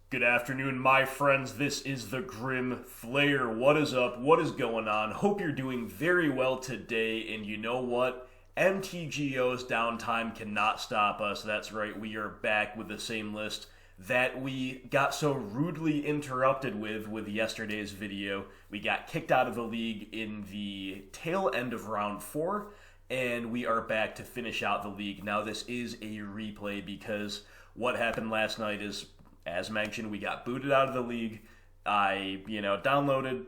Good afternoon, my friends. This is the Grim Flayer. What is up? What is going on? Hope you're doing very well today. And you know what? MTGO's downtime cannot stop us. That's right, we are back with the same list that we got so rudely interrupted with yesterday's video. We got kicked out of the league in the tail end of round 4, and we are back to finish out the league. Now, this is a replay because what happened last night is, as mentioned, we got booted out of the league. I, downloaded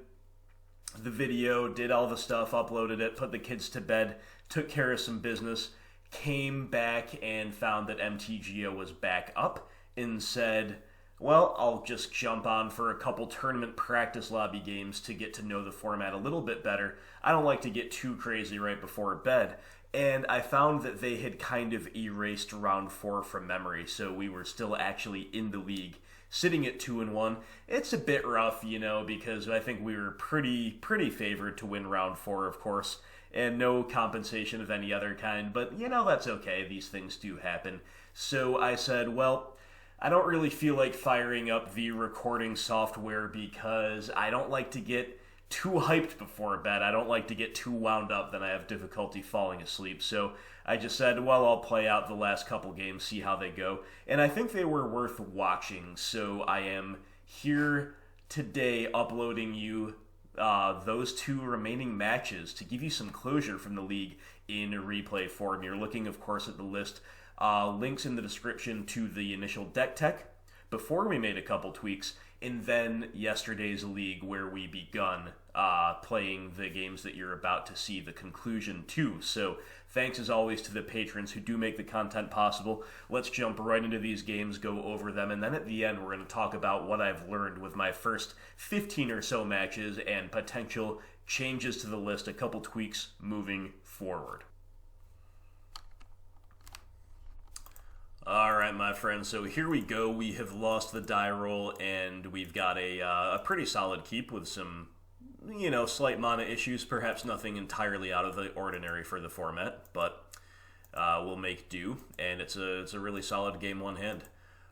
the video, did all the stuff, uploaded it, put the kids to bed, took care of some business, came back and found that MTGO was back up and said, well, I'll just jump on for a couple tournament practice lobby games to get to know the format a little bit better. I don't like to get too crazy right before bed. And I found that they had kind of erased round 4 from memory, so we were still actually in the league, sitting at 2-1. It's a bit rough, because I think we were pretty favored to win round 4, of course, and no compensation of any other kind, but, that's okay. These things do happen. So I said, well, I don't really feel like firing up the recording software because I don't like to get too hyped before bed. I don't like to get too wound up, then I have difficulty falling asleep. So I just said, well, I'll play out the last couple games, see how they go. And I think they were worth watching. So I am here today uploading you those 2 remaining matches to give you some closure from the league in replay form. You're looking, of course, at the list. Links in the description to the initial deck tech before we made a couple tweaks, and then yesterday's league where we begun playing the games that you're about to see the conclusion to. So thanks as always to the patrons who do make the content possible. Let's jump right into these games, go over them, and then at the end we're going to talk about what I've learned with my first 15 or so matches and potential changes to the list, a couple tweaks moving forward. Alright, my friends, so here we go. We have lost the die roll, and we've got a pretty solid keep with some, slight mana issues. Perhaps nothing entirely out of the ordinary for the format, but we'll make do, and it's a really solid game one hand.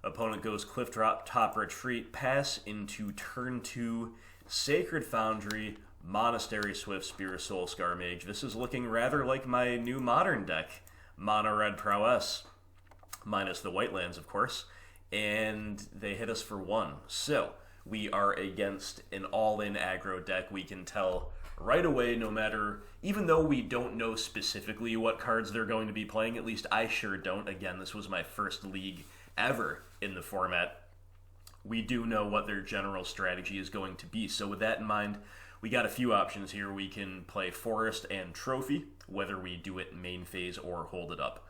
Opponent goes Cliff Drop, Top Retreat, pass into turn 2, Sacred Foundry, Monastery Swift, Spear of Soulscar Mage. This is looking rather like my new modern deck, Mono Red Prowess. Minus the white lands, of course, and they hit us for 1. So we are against an all-in aggro deck. We can tell right away, no matter, even though we don't know specifically what cards they're going to be playing, at least I sure don't. Again, this was my first league ever in the format. We do know what their general strategy is going to be. So with that in mind, we got a few options here. We can play Forest and Trophy, whether we do it main phase or hold it up.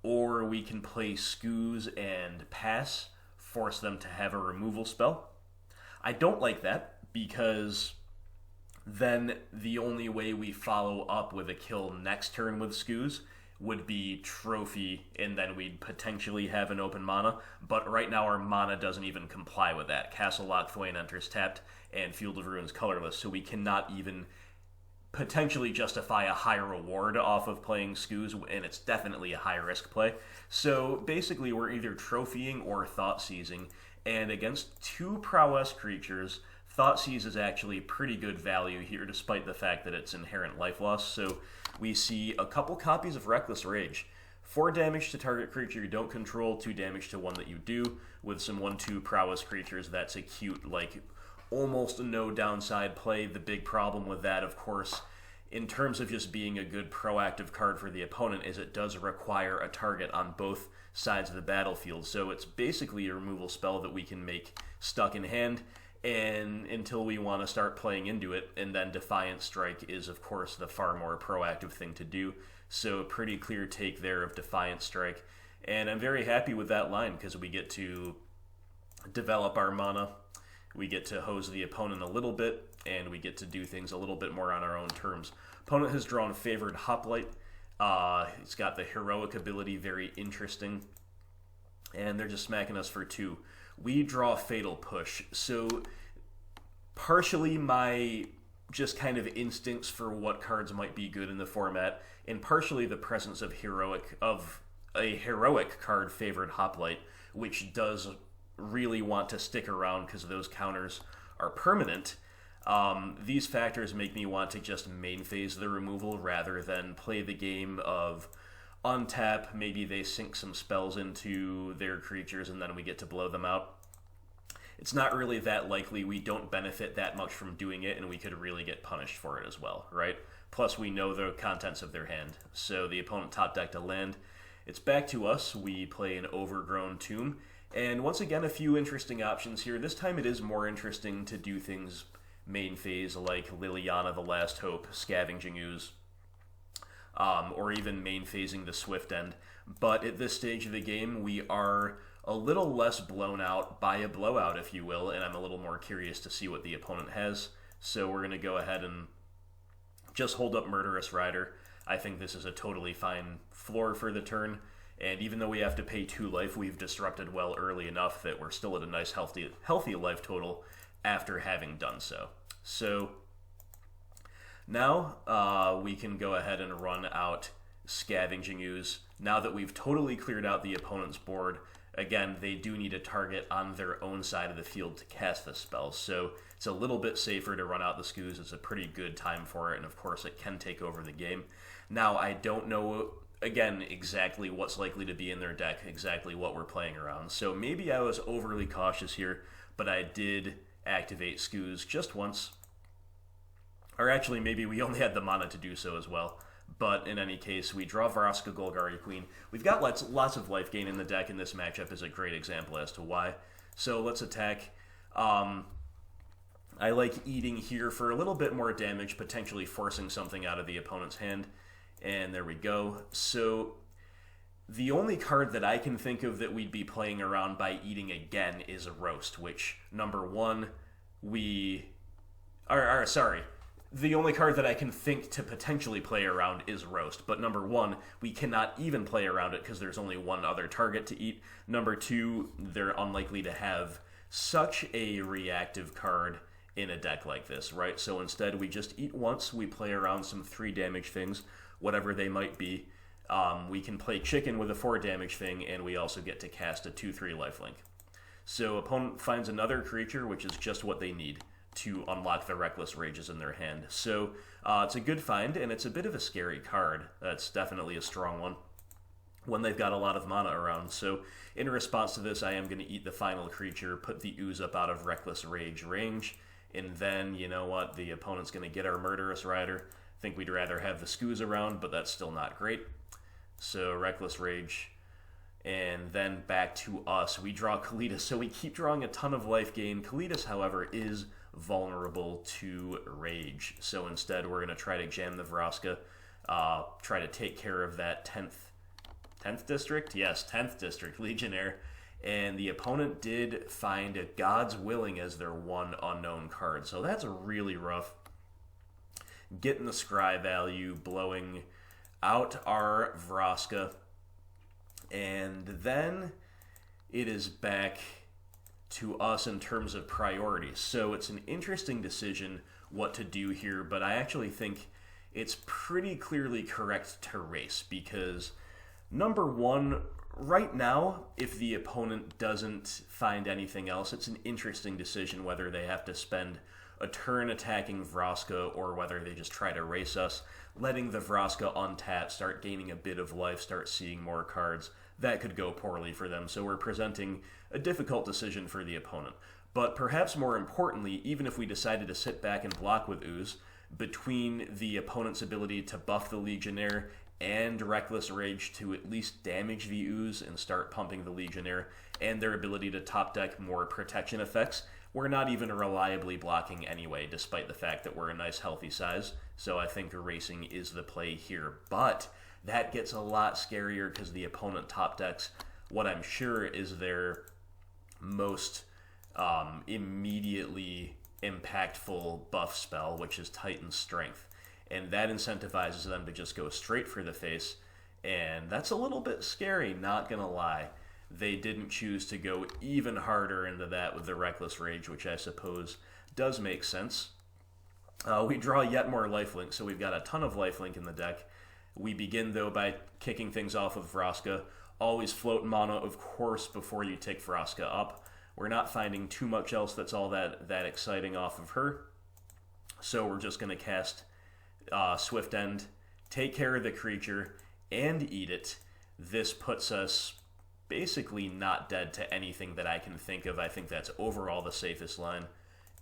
Or we can play Scooze and pass, force them to have a removal spell. I don't like that, because then the only way we follow up with a kill next turn with Scooze would be Trophy, and then we'd potentially have an open mana. But right now our mana doesn't even comply with that. Castle Locthwain enters tapped, and Field of Ruins colorless, so we cannot even potentially justify a high reward off of playing Scooze, and it's definitely a high-risk play. So basically we're either trophying or Thoughtseizing, and against 2 prowess creatures, Thoughtseize is actually pretty good value here, despite the fact that it's inherent life loss. So we see a couple copies of Reckless Rage. 4 damage to target creature you don't control, 2 damage to one that you do. With some 1/2 prowess creatures, that's a cute, almost no downside play. The big problem with that, of course, in terms of just being a good proactive card for the opponent, is it does require a target on both sides of the battlefield. So it's basically a removal spell that we can make stuck in hand, and until we want to start playing into it, and then Defiant Strike is, of course, the far more proactive thing to do. So a pretty clear take there of Defiant Strike, and I'm very happy with that line, because we get to develop our mana, we get to hose the opponent a little bit, and we get to do things a little bit more on our own terms. Opponent has drawn Favored Hoplite. He's got the Heroic ability, very interesting. And they're just smacking us for 2. We draw Fatal Push. So partially my just kind of instincts for what cards might be good in the format, and partially the presence of a heroic card, Favored Hoplite, which does really want to stick around because those counters are permanent, these factors make me want to just main phase the removal rather than play the game of untap, maybe they sink some spells into their creatures and then we get to blow them out. It's not really that likely. We don't benefit that much from doing it, and we could really get punished for it as well, right? Plus, we know the contents of their hand. So the opponent top decked a land. It's back to us. We play an Overgrown Tomb. And once again, a few interesting options here. This time it is more interesting to do things main phase like Liliana, the Last Hope, Scavenging Ooze, or even main phasing the Swift End. But at this stage of the game, we are a little less blown out by a blowout, if you will, and I'm a little more curious to see what the opponent has. So we're going to go ahead and just hold up Murderous Rider. I think this is a totally fine floor for the turn, and even though we have to pay 2 life, we've disrupted well early enough that we're still at a nice healthy life total after having done so. So now we can go ahead and run out Scavenging Ooze. Now that we've totally cleared out the opponent's board, again, they do need a target on their own side of the field to cast this spell, so it's a little bit safer to run out the Scooze. It's a pretty good time for it, and of course it can take over the game. Now, I don't know, again, exactly what's likely to be in their deck, exactly what we're playing around, so maybe I was overly cautious here, but I did activate Scooze just once. Or actually, maybe we only had the mana to do so as well. But in any case, we draw Vraska, Golgari Queen. We've got lots of life gain in the deck, and this matchup is a great example as to why. So let's attack. I like eating here for a little bit more damage, potentially forcing something out of the opponent's hand. And there we go. So the only card that I can think of that we'd be playing around by eating again is a Roast, which, number one, the only card that I can think to potentially play around is Roast. But number one, we cannot even play around it because there's only one other target to eat. Number two, they're unlikely to have such a reactive card in a deck like this, right? So instead, we just eat once. We play around some 3 damage things, whatever they might be. We can play Chicken with a 4 damage thing, and we also get to cast a 2/3 lifelink. So opponent finds another creature, which is just what they need to unlock the Reckless Rages in their hand. So it's a good find, and it's a bit of a scary card. That's definitely a strong one when they've got a lot of mana around. So in response to this, I am going to eat the final creature, put the Ooze up out of Reckless Rage range, and then, you know what, the opponent's going to get our Murderous Rider. I think we'd rather have the Scooze around, but that's still not great. So Reckless Rage, and then back to us. We draw Kalitas, so we keep drawing a ton of life gain. Kalitas, however, is vulnerable to Rage, so instead we're going to try to jam the Vraska, try to take care of that 10th district? Yes, 10th district Legionnaire, and the opponent did find a God's Willing as their one unknown card, so that's really rough. Getting the scry value, blowing out our Vraska, and then it is back to us in terms of priorities. So it's an interesting decision what to do here, but I actually think it's pretty clearly correct to race, because number one, right now, if the opponent doesn't find anything else, it's an interesting decision whether they have to spend a turn attacking Vraska or whether they just try to race us, letting the Vraska untap, start gaining a bit of life, start seeing more cards. That could go poorly for them, so we're presenting a difficult decision for the opponent. But perhaps more importantly, even if we decided to sit back and block with Ooze, between the opponent's ability to buff the Legionnaire and Reckless Rage to at least damage the Ooze and start pumping the Legionnaire, and their ability to top deck more protection effects, we're not even reliably blocking anyway, despite the fact that we're a nice healthy size. So I think racing is the play here. But that gets a lot scarier because the opponent top decks what I'm sure is their most immediately impactful buff spell, which is Titan's Strength. And that incentivizes them to just go straight for the face, and that's a little bit scary, not gonna lie. They didn't choose to go even harder into that with the Reckless Rage, which I suppose does make sense. We draw yet more lifelink, so we've got a ton of lifelink in the deck. We begin, though, by kicking things off with Vraska. Always float mana, of course, before you take Vraska up. We're not finding too much else that's all that exciting off of her. So we're just going to cast Swift End, take care of the creature, and eat it. This puts us basically not dead to anything that I can think of. I think that's overall the safest line.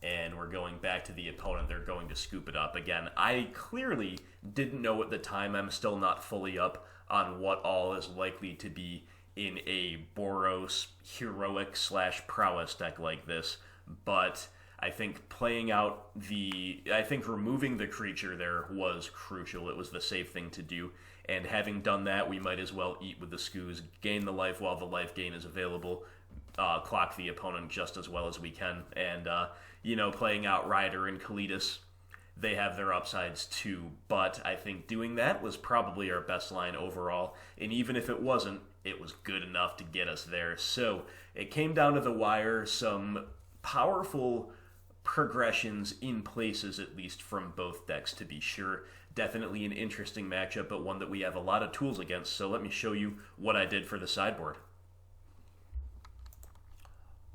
And we're going back to the opponent. They're going to scoop it up. Again, I clearly didn't know at the time. I'm still not fully up on what all is likely to be in a Boros heroic / prowess deck like this. But I think removing the creature there was crucial. It was the safe thing to do. And having done that, we might as well eat with the Scoos, gain the life while the life gain is available, clock the opponent just as well as we can. And, playing out Rider and Kalitas, they have their upsides too. But I think doing that was probably our best line overall. And even if it wasn't, it was good enough to get us there. So it came down to the wire, some powerful progressions in places, at least from both decks, to be sure. Definitely an interesting matchup, but one that we have a lot of tools against. So let me show you what I did for the sideboard.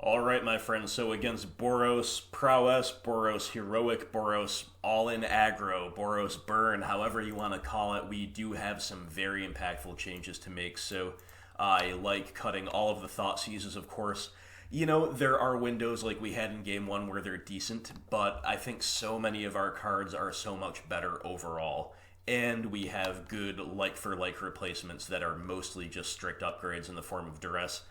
Alright, my friends, so against Boros Prowess, Boros Heroic, Boros All-in Aggro, Boros Burn, however you want to call it, we do have some very impactful changes to make. So I like cutting all of the Thoughtseizes, of course. There are windows like we had in Game 1 where they're decent, but I think so many of our cards are so much better overall. And we have good like-for-like replacements that are mostly just strict upgrades in the form of Duress.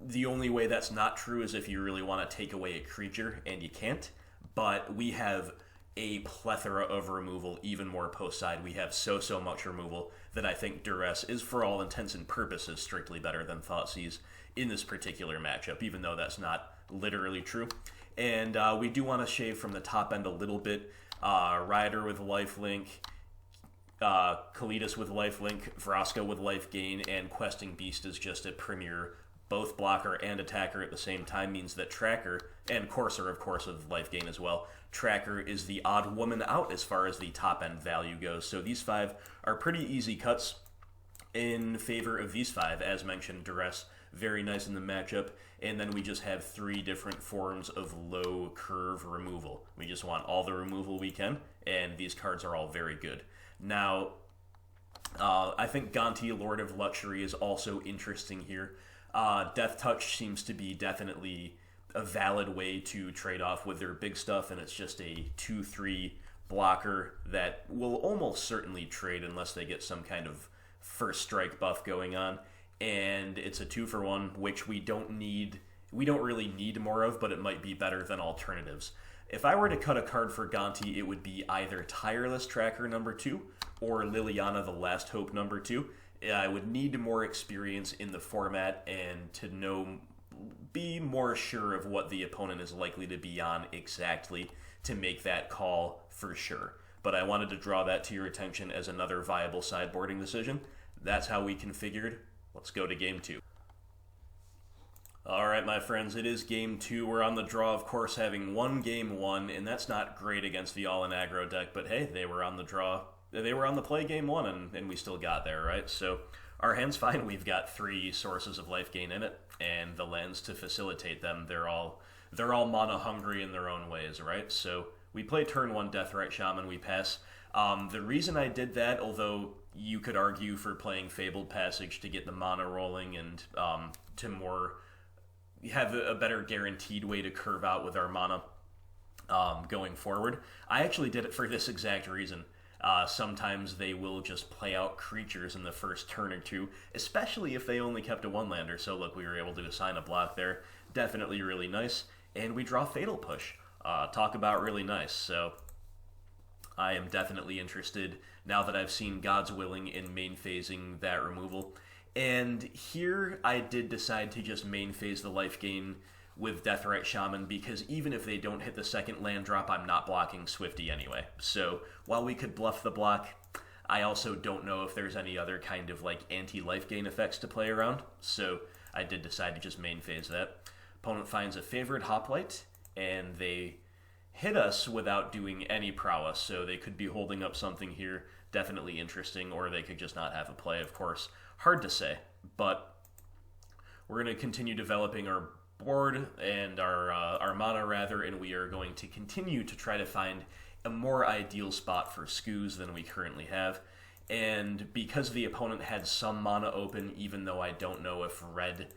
The only way that's not true is if you really want to take away a creature, and you can't. But we have a plethora of removal, even more post-side. We have so much removal that I think Duress is, for all intents and purposes, strictly better than Thoughtseize in this particular matchup, even though that's not literally true. And we do want to shave from the top end a little bit. Rider with lifelink, Kalitas with lifelink, Vraska with life gain, and Questing Beast is just a premier both blocker and attacker at the same time, means that Tracker, and Courser, of course, of life gain as well, Tracker is the odd woman out as far as the top-end value goes. So these 5 are pretty easy cuts in favor of these 5. As mentioned, Duress, very nice in the matchup. And then we just have 3 different forms of low curve removal. We just want all the removal we can, and these cards are all very good. Now, I think Gonti, Lord of Luxury, is also interesting here. Death Touch seems to be definitely a valid way to trade off with their big stuff, and it's just a 2/3 blocker that will almost certainly trade unless they get some kind of first strike buff going on. And it's a 2-for-1, which we don't really need more of, but it might be better than alternatives. If I were to cut a card for Gonti, it would be either Tireless Tracker number 2 or Liliana the Last Hope number 2. I would need more experience in the format and to be more sure of what the opponent is likely to be on exactly to make that call for sure. But I wanted to draw that to your attention as another viable sideboarding decision. That's how we configured. Let's go to Game 2. Alright, my friends, it is Game 2. We're on the draw, of course, having won Game 1, and that's not great against the All-in Aggro deck, but hey, they were on the draw. They were on the play Game 1, and we still got there, right? So our hand's fine. We've got 3 sources of life gain in it, and the lands to facilitate them. They're all mana hungry in their own ways, right? So we play turn 1 Deathrite Shaman, we pass. The reason I did that, although you could argue for playing Fabled Passage to get the mana rolling and to have a better guaranteed way to curve out with our mana going forward, I actually did it for this exact reason. Sometimes they will just play out creatures in the first turn or two, especially if they only kept a 1-lander. So look, we were able to assign a block there. Definitely really nice. And we draw Fatal Push. Talk about really nice. So I am definitely interested, now that I've seen God's Willing, in main phasing that removal. And here I did decide to just main phase the life gain with Deathrite Shaman, because even if they don't hit the second land drop, I'm not blocking Swifty anyway. So while we could bluff the block, I also don't know if there's any other kind of anti-life gain effects to play around. So I did decide to just main phase that. Opponent finds a favorite Hoplite, and they hit us without doing any prowess, so they could be holding up something here, definitely interesting, or they could just not have a play, of course. Hard to say, but we're going to continue developing our board and our mana rather, and we are going to continue to try to find a more ideal spot for Scooze than we currently have. And because the opponent had some mana open, even though I don't know if red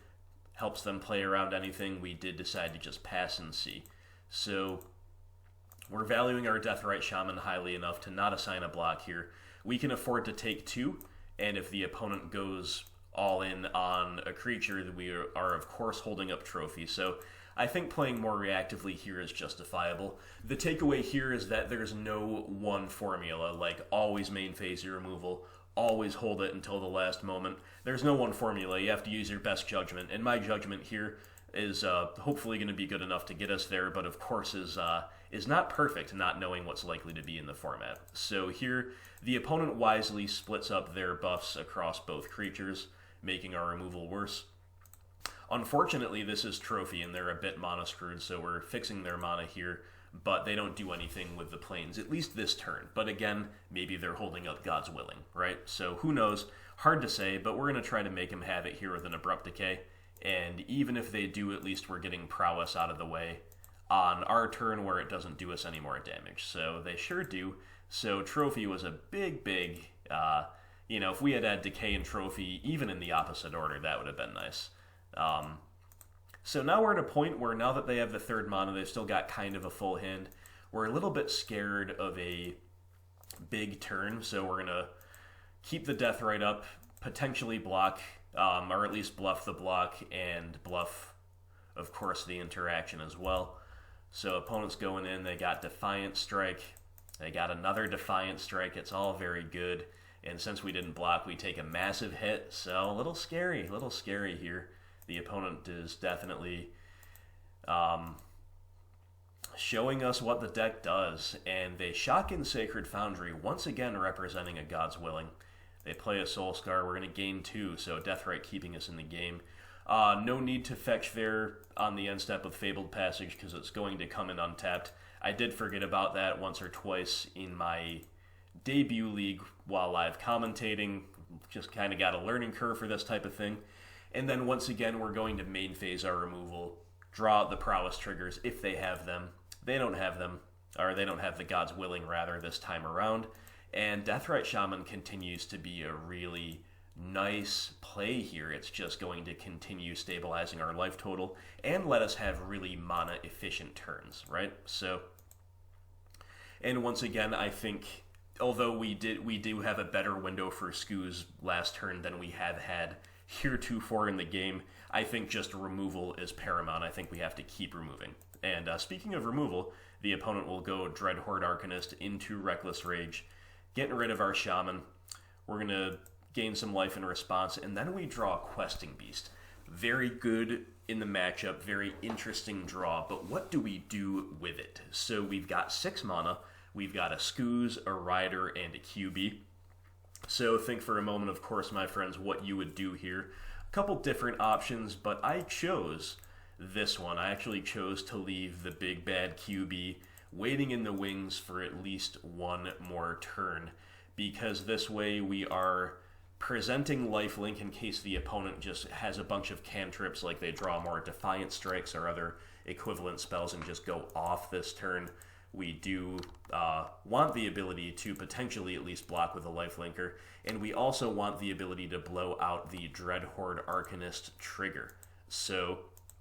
helps them play around anything, we did decide to just pass and see. So we're valuing our Deathrite Shaman highly enough to not assign a block here. We can afford to take 2, and if the opponent goes all in on a creature, we are of course holding up trophy. So I think playing more reactively here is justifiable. The takeaway here is that there's no one formula, like always main phase your removal, always hold it until the last moment. There's no one formula. You have to use your best judgment, and my judgment here is hopefully going to be good enough to get us there, but of course is not perfect, not knowing what's likely to be in the format. So here, the opponent wisely splits up their buffs across both creatures, making our removal worse. Unfortunately, this is trophy, and they're a bit mana screwed, so we're fixing their mana here, but they don't do anything with the planes, at least this turn. But again, maybe they're holding up God's Willing, right? So who knows? Hard to say, but we're going to try to make them have it here with an Abrupt Decay, and even if they do, at least we're getting prowess out of the way on our turn where it doesn't do us any more damage. So they sure do. So trophy was a big, if we had Decay and trophy, even in the opposite order, that would have been nice. So now we're at a point where now that they have the 3rd mana, they've still got kind of a full hand. We're a little bit scared of a big turn, so we're going to keep the Deathrite up, potentially block, or at least bluff the block, and bluff, of course, the interaction as well. So opponents going in, they got Defiant Strike, they got another Defiant Strike, it's all very good. And since we didn't block, we take a massive hit, so a little scary here. The opponent is definitely showing us what the deck does, and they shock in Sacred Foundry, once again representing a God's Willing. They play a Soul Scar, we're going to gain 2, so Deathrite keeping us in the game. No need to fetch there on the end step of Fabled Passage, because it's going to come in untapped. I did forget about that once or twice in my debut league while live commentating. Just kind of got a learning curve for this type of thing. And then once again, we're going to main phase our removal, draw out the prowess triggers if they have them. They don't have them, or they don't have the God's Willing, rather, this time around. And Deathrite Shaman continues to be a really nice play here. It's just going to continue stabilizing our life total and let us have really mana-efficient turns, right? So, and once again, I think, although we do have a better window for Scooze last turn than we have had heretofore in the game, I think just removal is paramount. I think we have to keep removing. And speaking of removal, the opponent will go Dreadhorde Arcanist into Reckless Rage, getting rid of our Shaman. We're going to gain some life in response, and then we draw Questing Beast. Very good in the matchup, very interesting draw, but what do we do with it? So we've got 6 mana, we've got a Scooze, a Rider, and a QB. So think for a moment, of course, my friends, what you would do here. A couple different options, but I chose this one. I actually chose to leave the big bad QB waiting in the wings for at least one more turn, because this way we are presenting lifelink in case the opponent just has a bunch of cantrips, like they draw more Defiant Strikes or other equivalent spells and just go off this turn. We do want the ability to potentially at least block with a lifelinker, and we also want the ability to blow out the Dreadhorde Arcanist trigger. So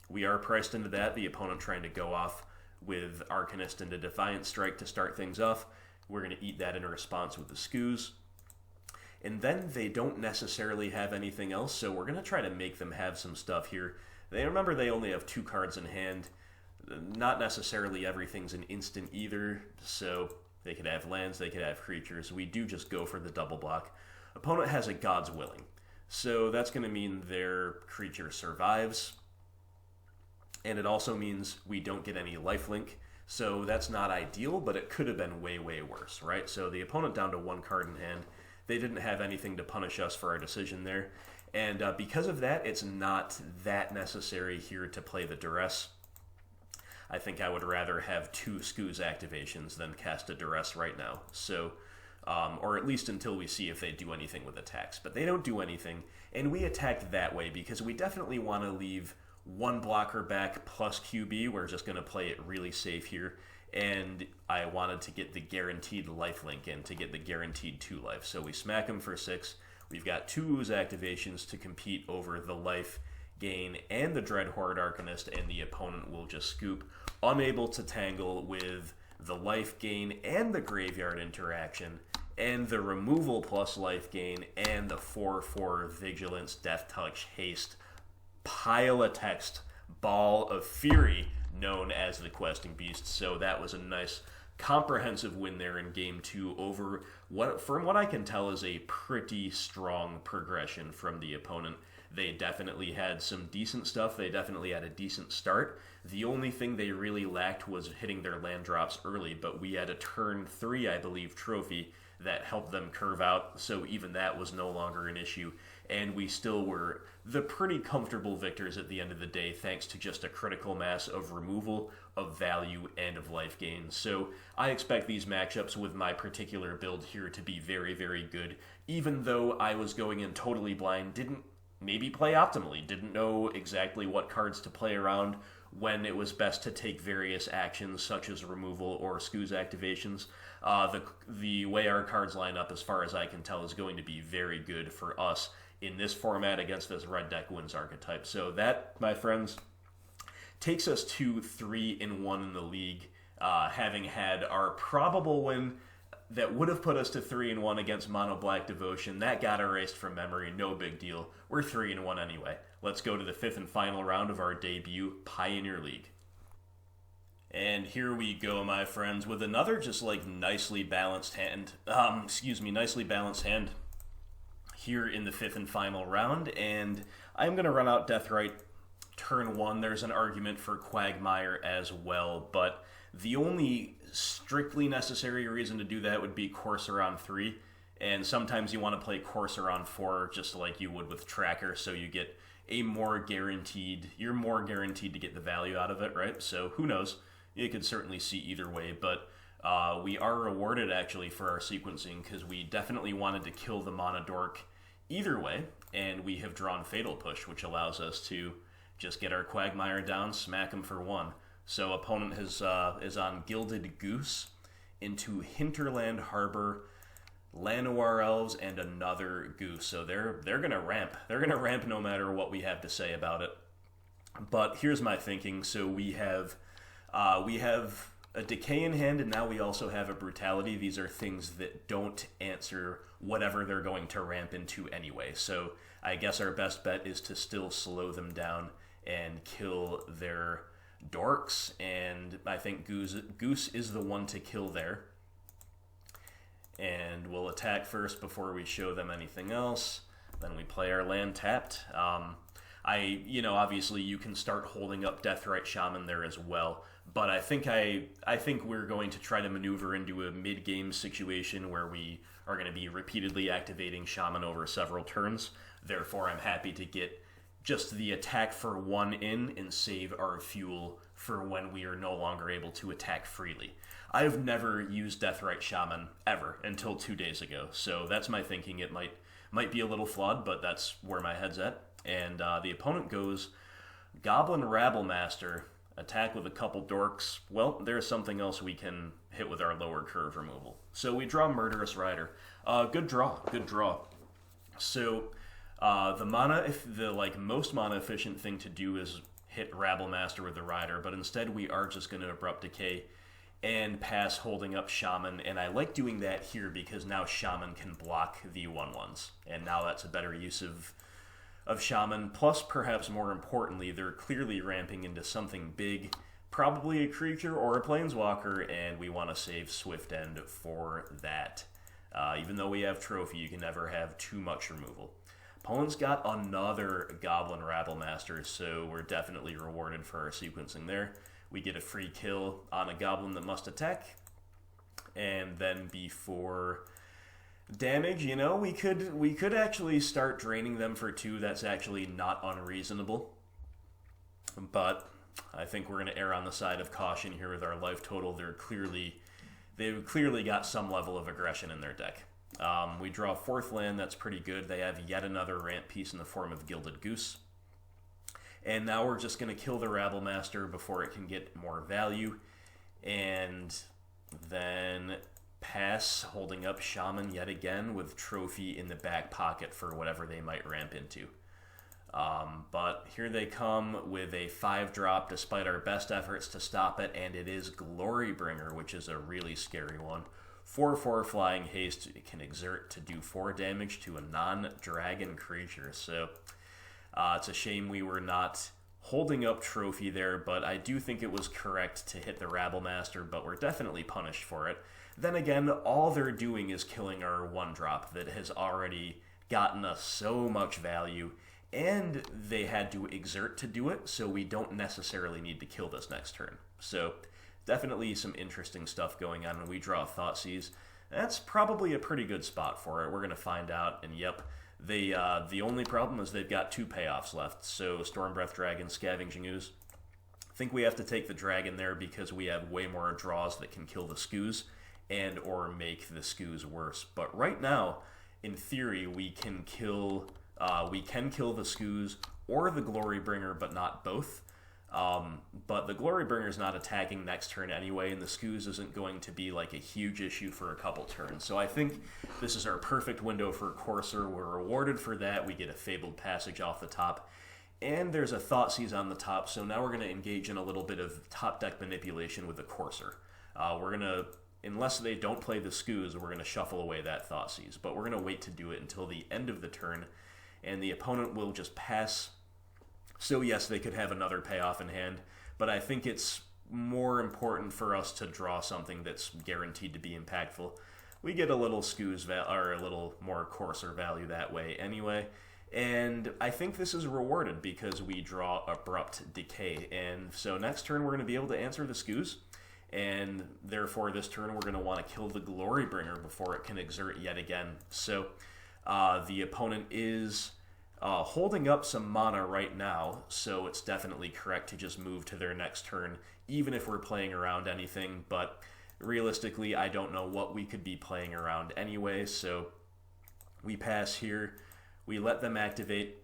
we are priced into that, the opponent trying to go off with Arcanist into Defiant Strike to start things off. We're going to eat that in response with the Scooze. And then they don't necessarily have anything else, so we're going to try to make them have some stuff here. Remember, they only have 2 cards in hand. Not necessarily everything's an instant either, so they could have lands, they could have creatures. We do just go for the double block. Opponent has a God's Willing, so that's going to mean their creature survives, and it also means we don't get any lifelink, so that's not ideal, but it could have been way, way worse, right? So the opponent down to 1 card in hand. They didn't have anything to punish us for our decision there, and because of that, it's not that necessary here to play the Duress. I think I would rather have 2 Scooze activations than cast a Duress right now. So, or at least until we see if they do anything with attacks. But they don't do anything, and we attacked that way because we definitely want to leave 1 blocker back plus QB. We're just going to play it really safe here. And I wanted to get the guaranteed lifelink in to get the guaranteed 2 life. So we smack him for 6. We've got 2 Ooze activations to compete over the life gain and the Dreadhorde Arcanist, and the opponent will just scoop, unable to tangle with the life gain and the graveyard interaction, and the removal plus life gain, and the 4/4 Vigilance, Death Touch, Haste, pile of text, Ball of Fury, known as the Questing Beast. So that was a nice comprehensive win there in Game 2 over what, from what I can tell, is a pretty strong progression from the opponent. They definitely had some decent stuff. They definitely had a decent start. The only thing they really lacked was hitting their land drops early, but we had a turn 3, I believe, trophy that helped them curve out, so even that was no longer an issue. And we still were the pretty comfortable victors at the end of the day, thanks to just a critical mass of removal, of value, and of life gain. So I expect these matchups with my particular build here to be very, very good, even though I was going in totally blind, didn't maybe play optimally, didn't know exactly what cards to play around, when it was best to take various actions such as removal or Scooze activations. The way our cards line up, as far as I can tell, is going to be very good for us in this format against this red deck wins archetype. So that, my friends, takes us to 3-1 in the league, having had our probable win that would have put us to 3-1 against Mono Black Devotion. That got erased from memory, no big deal. We're 3-1 anyway. Let's go to the 5th and final round of our debut Pioneer League. And here we go, my friends, with another just like nicely balanced hand. Nicely balanced hand here in the 5th and final round. And I'm going to run out Deathrite turn 1. There's an argument for Quagmire as well, but the only strictly necessary reason to do that would be Courser on 3. And sometimes you want to play Courser on 4 just like you would with Tracker, so you get you're more guaranteed to get the value out of it, right? So who knows? You could certainly see either way, but we are rewarded actually for our sequencing because we definitely wanted to kill the Mana Dork either way, and we have drawn Fatal Push, which allows us to just get our Quagmire down, smack him for 1. So opponent is on Gilded Goose into Hinterland Harbor, Llanowar Elves, and another Goose. So they're gonna ramp. They're gonna ramp no matter what we have to say about it. But here's my thinking. So we have a Decay in hand, and now we also have a Brutality. These are things that don't answer whatever they're going to ramp into anyway. So I guess our best bet is to still slow them down and kill their dorks, and I think Goose is the one to kill there. And we'll attack first before we show them anything else. Then we play our land tapped. Obviously you can start holding up Deathrite Shaman there as well, but I think we're going to try to maneuver into a mid-game situation where we are going to be repeatedly activating Shaman over several turns. Therefore, I'm happy to get just the attack for 1 in and save our fuel for when we are no longer able to attack freely. I've never used Deathrite Shaman ever until 2 days ago, so that's my thinking. It might be a little flawed, but that's where my head's at. And the opponent goes Goblin Rabblemaster, attack with a couple dorks. Well, there's something else we can hit with our lower curve removal. So we draw Murderous Rider. Good draw. So the most mana efficient thing to do is hit Rabblemaster with the Rider, but instead we are just going to Abrupt Decay and pass holding up Shaman, and I like doing that here because now Shaman can block the 1/1s, and now that's a better use of Shaman. Plus, perhaps more importantly, they're clearly ramping into something big, probably a creature or a planeswalker, and we want to save Swift End for that. Even though we have Trophy, you can never have too much removal. Opponent's got another Goblin Rabblemaster, so we're definitely rewarded for our sequencing there. We get a free kill on a Goblin that must attack, and then before damage, we could actually start draining them for 2. That's actually not unreasonable, but I think we're going to err on the side of caution here with our life total. They've clearly got some level of aggression in their deck. We draw a 4th land. That's pretty good. They have yet another ramp piece in the form of Gilded Goose. And now we're just going to kill the Rabblemaster before it can get more value. And then pass, holding up Shaman yet again with Trophy in the back pocket for whatever they might ramp into. But here they come with a 5-drop despite our best efforts to stop it, and it is Glorybringer, which is a really scary one. 4/4 flying haste, it can exert to do 4 damage to a non-dragon creature. So it's a shame we were not holding up Trophy there, but I do think it was correct to hit the Rabblemaster, but we're definitely punished for it. Then again, all they're doing is killing our 1-drop that has already gotten us so much value, and they had to exert to do it, so we don't necessarily need to kill this next turn. So definitely some interesting stuff going on when we draw Thoughtseize. That's probably a pretty good spot for it. We're going to find out, and yep, the only problem is they've got 2 payoffs left, so Stormbreath Dragon, Scavenging Ooze. I think we have to take the Dragon there because we have way more draws that can kill the Skoos and or make the Skoos worse. But right now, in theory, we can kill the Skoos or the Glorybringer, but not both. But the Glorybringer is not attacking next turn anyway, and the Skoos isn't going to be like a huge issue for a couple turns. So I think this is our perfect window for Courser. We're rewarded for that. We get a Fabled Passage off the top, and there's a Thoughtseize on the top. So now we're going to engage in a little bit of top deck manipulation with the Courser. We're going to, unless they don't play the Skoos, we're going to shuffle away that Thoughtseize. But we're going to wait to do it until the end of the turn, and the opponent will just pass. So yes, they could have another payoff in hand, but I think it's more important for us to draw something that's guaranteed to be impactful. We get a little Skoos or a little more Courser value that way anyway, and I think this is rewarded because we draw Abrupt Decay, and so next turn we're going to be able to answer the Skoos, and therefore this turn we're going to want to kill the Glorybringer before it can exert yet again. So the opponent is holding up some mana right now, so it's definitely correct to just move to their next turn, even if we're playing around anything, but realistically, I don't know what we could be playing around anyway, so we pass here, we let them activate,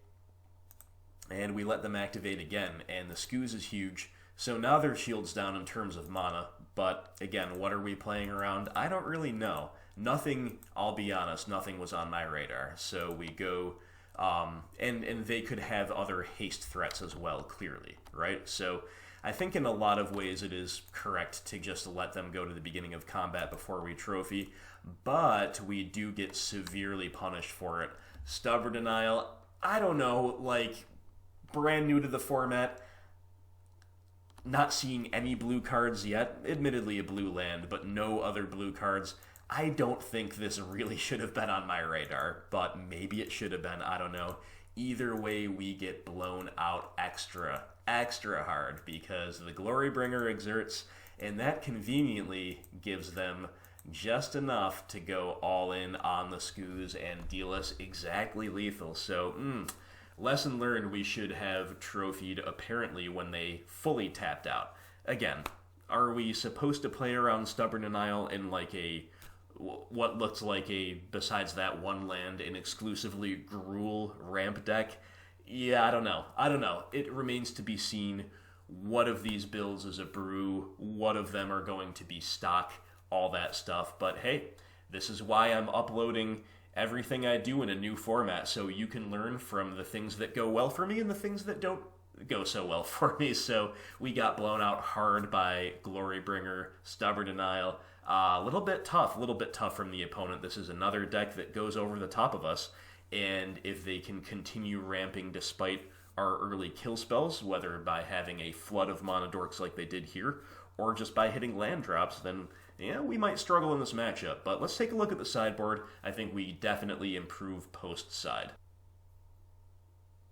and we let them activate again, and the Skoos is huge, so now their shield's down in terms of mana, but again, what are we playing around? I don't really know. Nothing, I'll be honest, nothing was on my radar, so we go. And they could have other haste threats as well, clearly, right? So I think in a lot of ways it is correct to just let them go to the beginning of combat before we trophy, but we do get severely punished for it. Stubborn Denial, I don't know, like, brand new to the format, not seeing any blue cards yet, admittedly a blue land, but no other blue cards. I don't think this really should have been on my radar, but maybe it should have been, I don't know. Either way, we get blown out extra hard because the Glorybringer exerts, and that conveniently gives them just enough to go all in on the Skoos and deal us exactly lethal. So, lesson learned, we should have trophied apparently when they fully tapped out. Again, are we supposed to play around Stubborn Denial in like what looks like besides that one land, an exclusively Gruul ramp deck? Yeah, I don't know. It remains to be seen what of these builds is a brew, what of them are going to be stock, all that stuff. But hey, this is why I'm uploading everything I do in a new format, so you can learn from the things that go well for me and the things that don't go so well for me. So we got blown out hard by Glorybringer, Stubborn Denial. A little bit tough from the opponent. This is another deck that goes over the top of us, and if they can continue ramping despite our early kill spells, whether by having a flood of mana dorks like they did here, or just by hitting land drops, then yeah, we might struggle in this matchup. But let's take a look at the sideboard. I think we definitely improve post-side.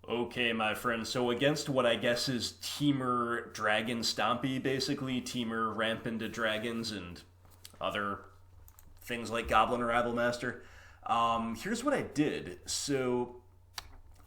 Okay, my friend, so against what I guess is Temur Dragon Stompy, basically, Temur ramp into dragons and other things like Goblin or Rabblemaster. Here's what I did. So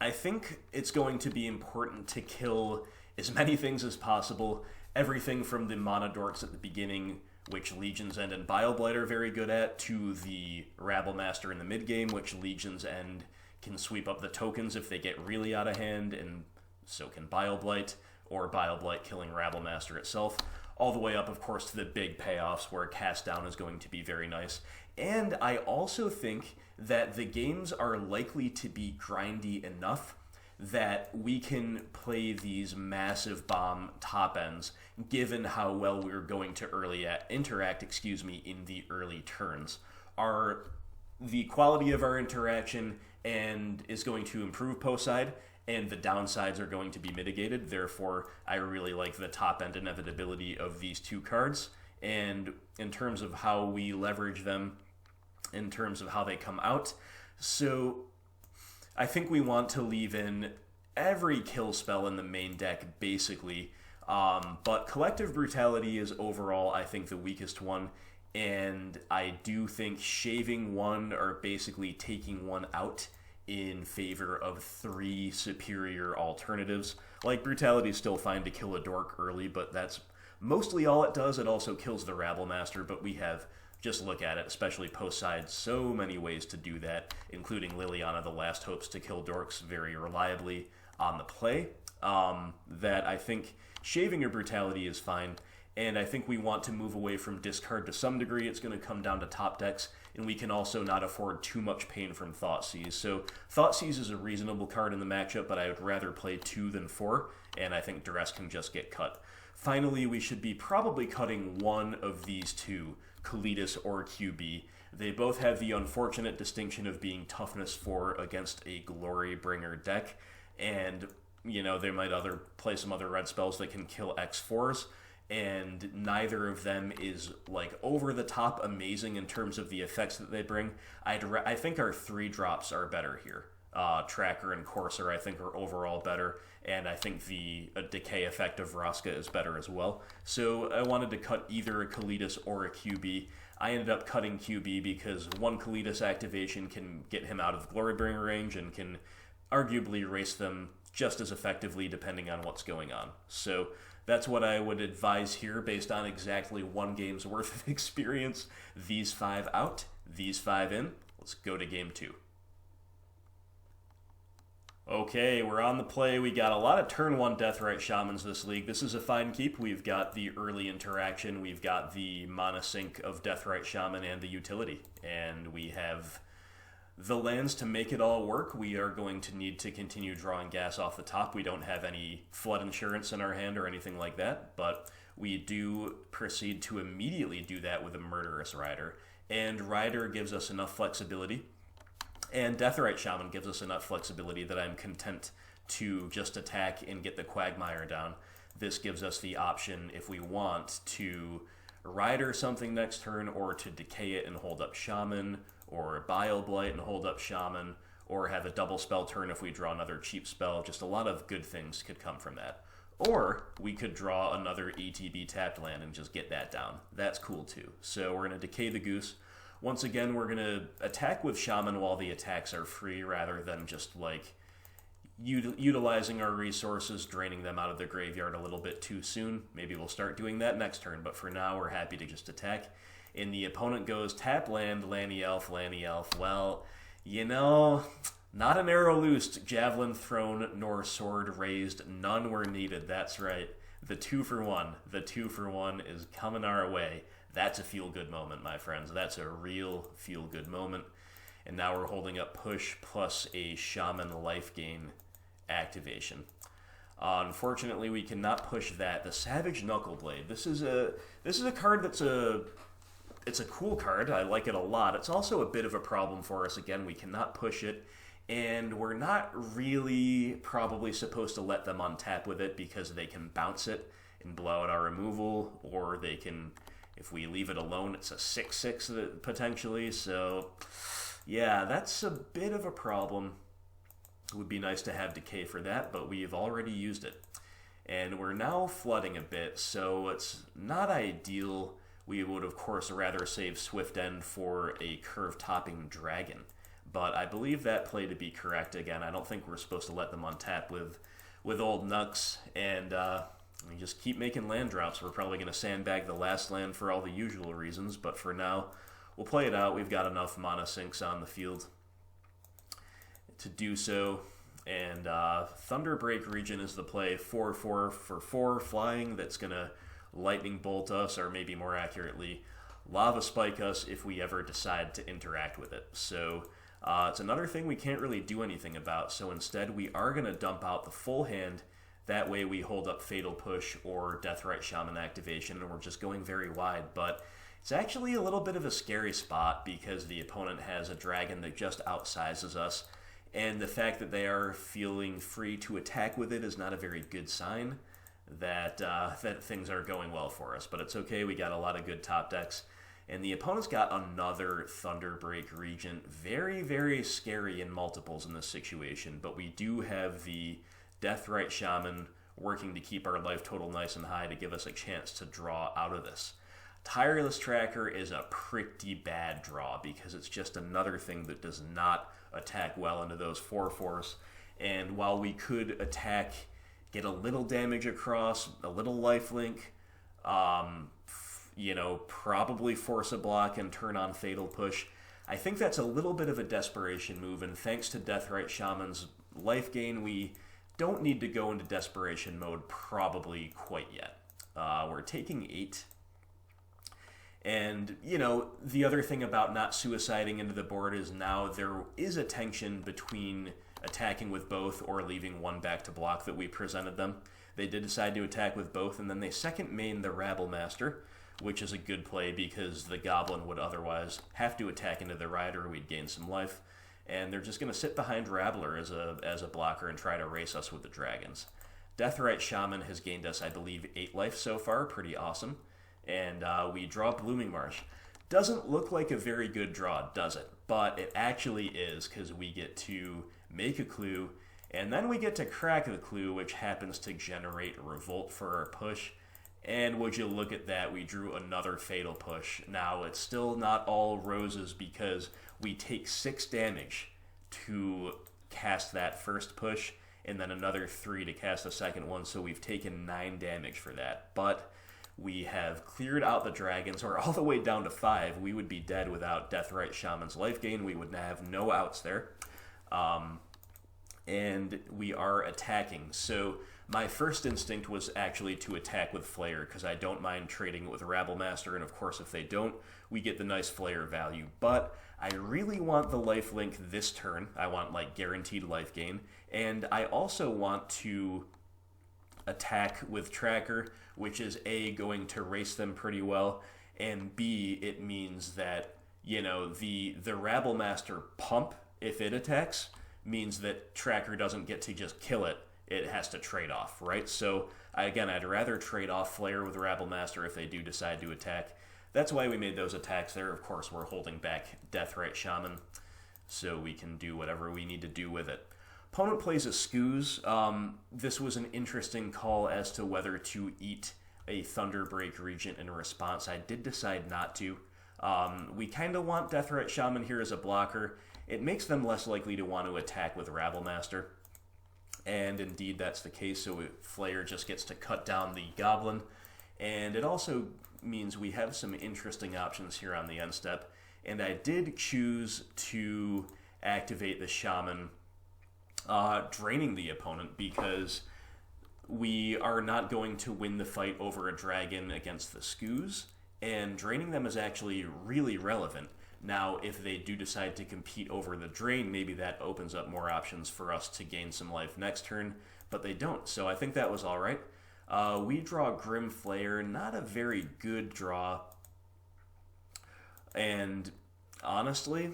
I think it's going to be important to kill as many things as possible. Everything from the mana dorks at the beginning, which Legion's End and Bile Blight are very good at, to the Rabblemaster in the mid game, which Legion's End can sweep up the tokens if they get really out of hand, and so can Bile Blight, or Bile Blight killing Rabblemaster itself, all the way up, of course, to the big payoffs where Cast Down is going to be very nice. And I also think that the games are likely to be grindy enough that we can play these massive bomb top ends, given how well we're going to interact in the early turns. The quality of our interaction and is going to improve post-side, and the downsides are going to be mitigated. Therefore, I really like the top-end inevitability of these two cards, and in terms of how we leverage them, in terms of how they come out. So I think we want to leave in every kill spell in the main deck, basically. But Collective Brutality is overall, I think, the weakest one. And I do think shaving one, or basically taking one out, in favor of 3 superior alternatives. Like, Brutality is still fine to kill a dork early, but that's mostly all it does. It also kills the Rabblemaster, but we have, just look at it, especially post-side, so many ways to do that, including Liliana, the last hopes to kill dorks very reliably on the play, that I think shaving your Brutality is fine, and I think we want to move away from discard to some degree. It's going to come down to top decks, and we can also not afford too much pain from Thoughtseize. So Thoughtseize is a reasonable card in the matchup, but I would rather play 2 than 4, and I think Duress can just get cut. Finally, we should be probably cutting one of these two, Kalitas or QB. They both have the unfortunate distinction of being toughness 4 against a Glory Bringer deck, and, you know, they might play some other red spells that can kill X4s, and neither of them is, like, over-the-top amazing in terms of the effects that they bring. I think our 3 drops are better here. Tracker and Courser, I think, are overall better, and I think the decay effect of Vraska is better as well. So I wanted to cut either a Kalitas or a QB. I ended up cutting QB because one Kalitas activation can get him out of Glorybringer range and can arguably erase them just as effectively depending on what's going on. So that's what I would advise here based on exactly 1 game's worth of experience. These 5 out, these 5 in. Let's go to game 2. Okay, we're on the play. We got a lot of turn 1 Deathrite Shamans this league. This is a fine keep. We've got the early interaction. We've got the mana sink of Deathrite Shaman and the utility. And we have the lands to make it all work. We are going to need to continue drawing gas off the top. We don't have any flood insurance in our hand or anything like that, but we do proceed to immediately do that with a Murderous Rider. And Rider gives us enough flexibility, and Deathrite Shaman gives us enough flexibility that I'm content to just attack and get the Quagmire down. This gives us the option, if we want, to Rider something next turn, or to decay it and hold up Shaman, or Bile Blight and hold up Shaman, or have a double spell turn if we draw another cheap spell. Just a lot of good things could come from that. Or we could draw another ETB tapped land and just get that down. That's cool too. So we're going to decay the Goose. Once again, we're going to attack with Shaman while the attacks are free, rather than just, like, utilizing our resources, draining them out of the graveyard a little bit too soon. Maybe we'll start doing that next turn, but for now we're happy to just attack. And the opponent goes tap land, Lanny Elf, Lanny Elf. Well, you know, not an arrow loosed, javelin thrown, nor sword raised. None were needed. That's right. The 2-for-1. The 2-for-1 is coming our way. That's a feel-good moment, my friends. That's a real feel-good moment. And now we're holding up push plus a Shaman life gain activation. Unfortunately, we cannot push that. The Savage Knuckleblade. This is a card that's it's a cool card. I like it a lot. It's also a bit of a problem for us. Again, we cannot push it, and we're not really probably supposed to let them untap with it because they can bounce it and blow out our removal, or they can, if we leave it alone, it's a 6/6 potentially. So yeah, that's a bit of a problem. It would be nice to have decay for that, but we've already used it. And we're now flooding a bit, so it's not ideal. We would, of course, rather save Swift End for a curve-topping dragon. But I believe that play to be correct. Again, I don't think we're supposed to let them untap with old Nux, and we just keep making land drops. We're probably going to sandbag the last land for all the usual reasons, but for now, we'll play it out. We've got enough mana sinks on the field to do so. And Thunderbreak Regent is the play, 4/4 for 4 flying that's going to lightning bolt us, or maybe more accurately, lava spike us if we ever decide to interact with it. So it's another thing we can't really do anything about, so instead we are going to dump out the full hand. That way we hold up Fatal Push or Deathrite Shaman activation, and we're just going very wide. But it's actually a little bit of a scary spot because the opponent has a dragon that just outsizes us, and the fact that they are feeling free to attack with it is not a very good sign that things are going well for us. But it's okay, we got a lot of good top decks. And the opponent's got another Thunderbreak Regent. Very, very scary in multiples in this situation, but we do have the Deathrite Shaman working to keep our life total nice and high to give us a chance to draw out of this. Tireless Tracker is a pretty bad draw because it's just another thing that does not attack well into those 4/4s. And while we could attack, get a little damage across, a little lifelink, probably force a block and turn on Fatal Push, I think that's a little bit of a desperation move, and thanks to Deathrite Shaman's life gain, we don't need to go into desperation mode probably quite yet. We're taking 8. And, the other thing about not suiciding into the board is now there is a tension between attacking with both or leaving one back to block that we presented them. They did decide to attack with both, and then they second main the Rabble Master, which is a good play because the Goblin would otherwise have to attack into the Rider. We'd gain some life. And they're just going to sit behind Rabbler as a blocker and try to race us with the dragons. Deathrite Shaman has gained us, I believe, 8 life so far. Pretty awesome. And we draw Blooming Marsh. Doesn't look like a very good draw, does it? But it actually is, because we get to make a clue, and then we get to crack the clue, which happens to generate Revolt for our push. And would you look at that, we drew another Fatal Push. Now, it's still not all roses because we take 6 damage to cast that first push, and then another 3 to cast the second one, so we've taken 9 damage for that. But we have cleared out the dragons. We're all the way down to 5. We would be dead without Deathrite Shaman's life gain. We would have no outs there. And we are attacking. So my first instinct was actually to attack with Flayer, because I don't mind trading it with Rabble Master, and of course if they don't, we get the nice Flayer value. But I really want the lifelink this turn. I want guaranteed life gain. And I also want to attack with Tracker, which is A, going to race them pretty well, and B, it means that, the Rabble Master pump, if it attacks, means that Tracker doesn't get to just kill it. It has to trade off, right? So, I'd rather trade off Flayer with Rabble Master if they do decide to attack. That's why we made those attacks there. Of course, we're holding back Deathrite Shaman, so we can do whatever we need to do with it. Opponent plays a Scooze. This was an interesting call as to whether to eat a Thunderbreak Regent in response. I did decide not to. We kind of want Deathrite Shaman here as a blocker. It makes them less likely to want to attack with Rabble Master. And indeed, that's the case, so Flayer just gets to cut down the Goblin. And it also means we have some interesting options here on the end step. And I did choose to activate the Shaman, draining the opponent, because we are not going to win the fight over a dragon against the Scooze, and draining them is actually really relevant. Now, if they do decide to compete over the drain, maybe that opens up more options for us to gain some life next turn, but they don't, so I think that was alright. We draw Grim Flayer, not a very good draw, and honestly,